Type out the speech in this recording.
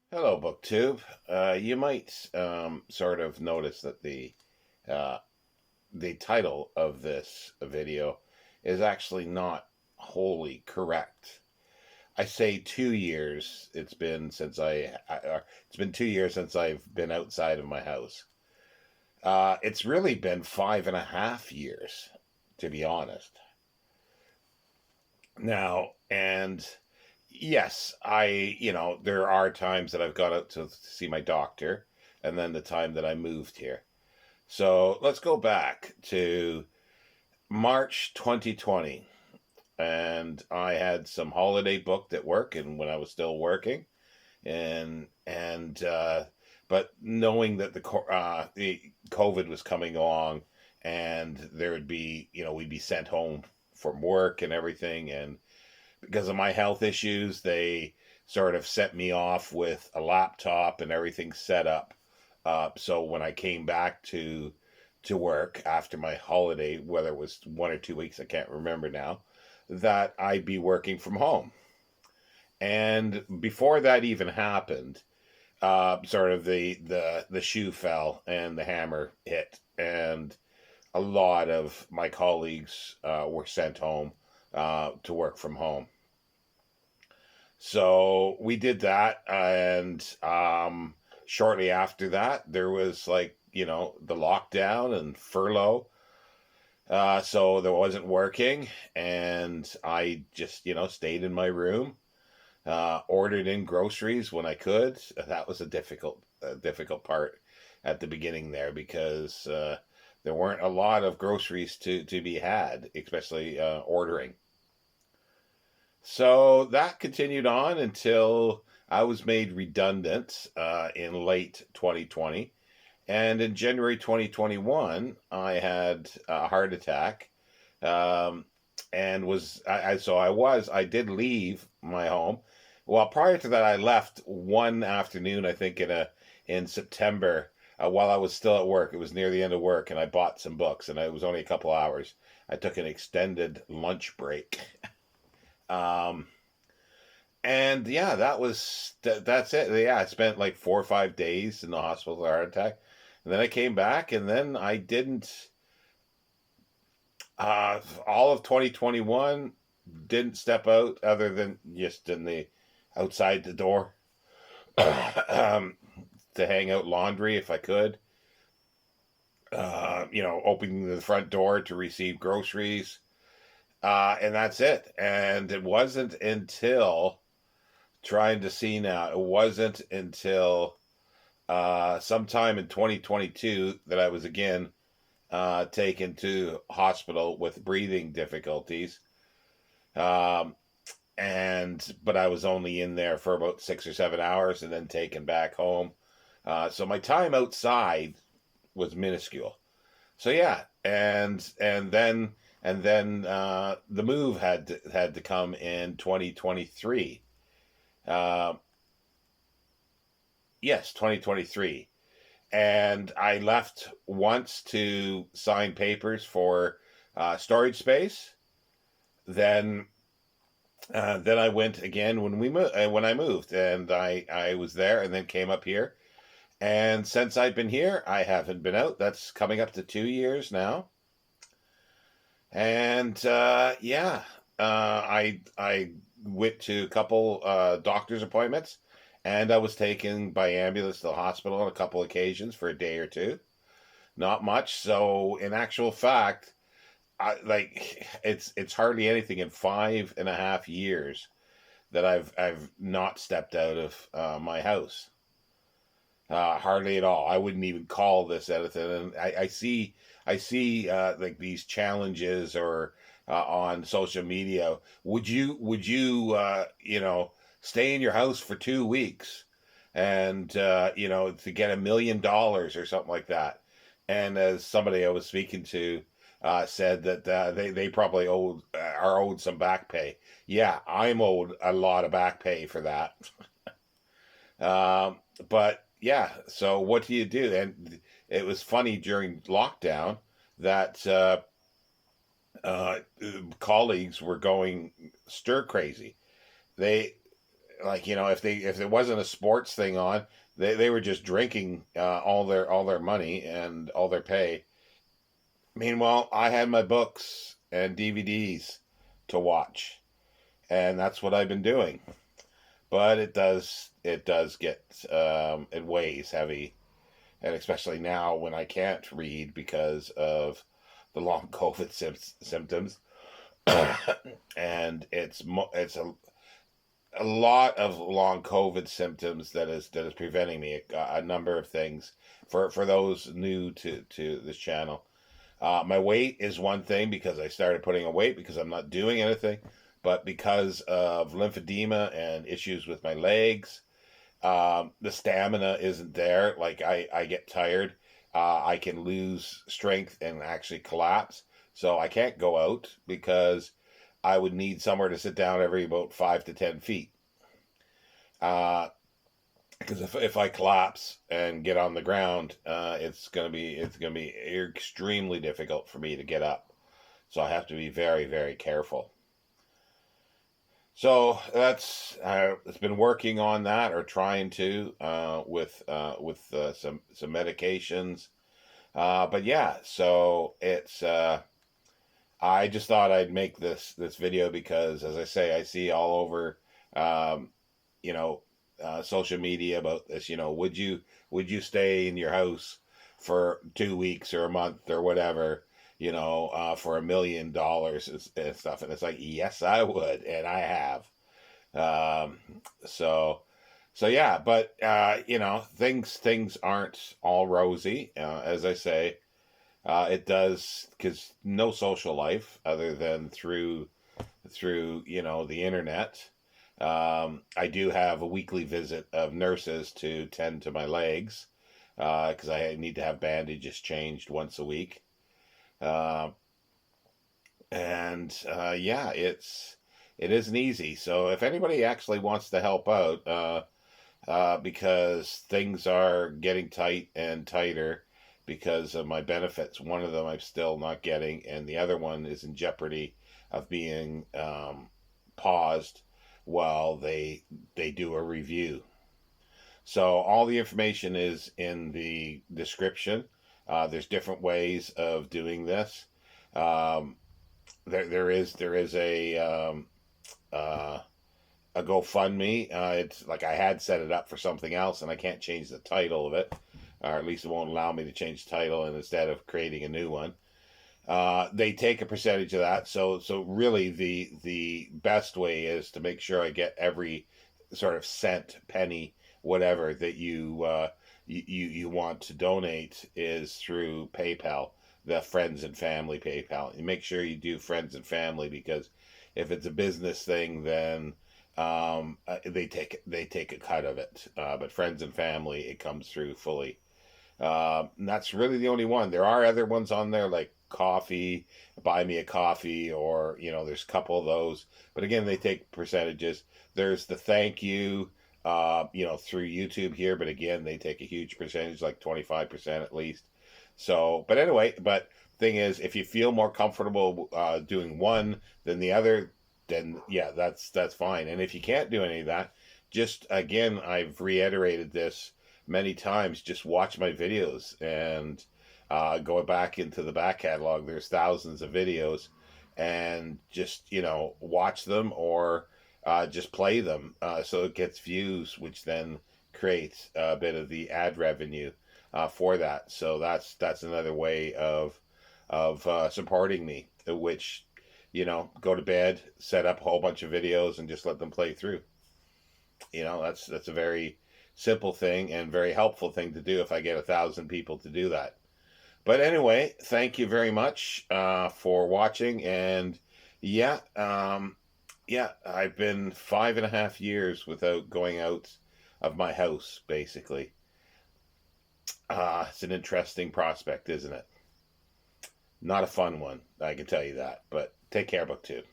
Hello, BookTube. You might sort of notice that uh, the title of this video is actually not wholly correct. I say 2 years. It's been 2 years since I've been outside of my house. It's really been 5.5 years, to be honest. Now, and yes, there are times that I've gone out to see my doctor, and then the time that I moved here. So let's go back to March 2020. And I had some holiday booked at work, and when I was still working, but knowing that the COVID was coming along, and there would be, we'd be sent home from work and everything, and because of my health issues, they sort of set me off with a laptop and everything set up. So when I came back to work after my holiday, whether it was 1 or 2 weeks, I can't remember now, that I'd be working from home. And before that even happened, sort of the shoe fell and the hammer hit, and a lot of my colleagues were sent home to work from home. So we did that, and shortly after that, there was the lockdown and furlough. So there wasn't working, and I just stayed in my room, ordered in groceries when I could. That was a difficult part at the beginning there, because there weren't a lot of groceries to be had, especially ordering. So that continued on until I was made redundant in late 2020. And in January 2021, I had a heart attack. Um, and I did leave my home. Well, prior to that, I left one afternoon, I think in September, while I was still at work. It was near the end of work, and I bought some books, and it was only a couple hours. I took an extended lunch break. Um, and yeah, that's it. Yeah, I spent like 4 or 5 days in the hospital with a heart attack, and then I came back, and then I didn't. All of 2021 didn't step out other than just in the outside the door, um, to hang out laundry if I could. Opening the front door to receive groceries, and that's it. And it wasn't until trying to see now. It wasn't until sometime in 2022 that I was again taken to hospital with breathing difficulties. Um, but I was only in there for about 6 or 7 hours and then taken back home. So my time outside was minuscule. So yeah, and then the move had to come in 2023. Uh, yes, 2023. And I left once to sign papers for storage space. Then then I went again when I moved, and I was there, and then came up here. And since I've been here, I haven't been out. That's coming up to 2 years now. And yeah, I went to a couple doctor's appointments, and I was taken by ambulance to the hospital on a couple occasions for a day or two. Not much. So in actual fact, it's hardly anything in 5.5 years that I've not stepped out of my house. Hardly at all. I wouldn't even call this anything. And I see like these challenges or on social media. Would you stay in your house for 2 weeks and to get $1 million or something like that? And as somebody I was speaking to said that they probably are owed some back pay. Yeah, I'm owed a lot of back pay for that. But yeah, so what do you do? And it was funny during lockdown that uh, colleagues were going stir crazy. They like, if there wasn't a sports thing on, they were just drinking all their money and all their pay. Meanwhile, I had my books and DVDs to watch, and that's what I've been doing. But it does get it weighs heavy, and especially now when I can't read because of the long COVID symptoms, and it's a lot of long COVID symptoms that is preventing me a number of things. For those new to this channel, my weight is one thing because I started putting on weight because I'm not doing anything, but because of lymphedema and issues with my legs, the stamina isn't there. Like I get tired, I can lose strength and actually collapse. So I can't go out because I would need somewhere to sit down every about 5 to 10 feet. Uh, because if I collapse and get on the ground, it's gonna be extremely difficult for me to get up. So I have to be very very careful. So that's it's been working on that or trying to with some medications. But yeah, so it's I just thought I'd make this video because, as I say, I see all over, um, you know, social media about this. Would you stay in your house for 2 weeks or a month or whatever? For $1 million and stuff, and it's like, yes, I would, and I have. Um, so, so yeah, but things aren't all rosy, as I say. It does, because no social life other than through the internet. I do have a weekly visit of nurses to tend to my legs because I need to have bandages changed once a week. Uh, and yeah, it isn't easy. So if anybody actually wants to help out, because things are getting tight and tighter because of my benefits. One of them I'm still not getting, and the other one is in jeopardy of being paused while they do a review. So all the information is in the description. There's different ways of doing this. Um, there is uh, a GoFundMe. It's like I had set it up for something else, and I can't change the title of it, or at least it won't allow me to change the title. And instead of creating a new one, they take a percentage of that. So really, the best way is to make sure I get every sort of cent, penny, whatever that you want to donate is through PayPal, the friends and family PayPal. And make sure you do friends and family, because if it's a business thing, then they take a cut of it. But friends and family, it comes through fully. And that's really the only one. There are other ones on there like coffee, buy me a coffee, or there's a couple of those. But again, they take percentages. There's the thank you, through YouTube here, but again, they take a huge percentage, like 25% at least. So, but anyway, but thing is, if you feel more comfortable doing one than the other, then yeah, that's fine. And if you can't do any of that, just again, I've reiterated this many times. Just watch my videos and go back into the back catalog. There's thousands of videos, and just watch them or just play them, so it gets views, which then creates a bit of the ad revenue for that. So that's another way of supporting me. Which go to bed, set up a whole bunch of videos, and just let them play through. That's a very simple thing and very helpful thing to do if I get 1,000 people to do that. But anyway, thank you very much for watching. And yeah, yeah, I've been 5.5 years without going out of my house, basically. It's an interesting prospect, isn't it? Not a fun one, I can tell you that. But take care, book two.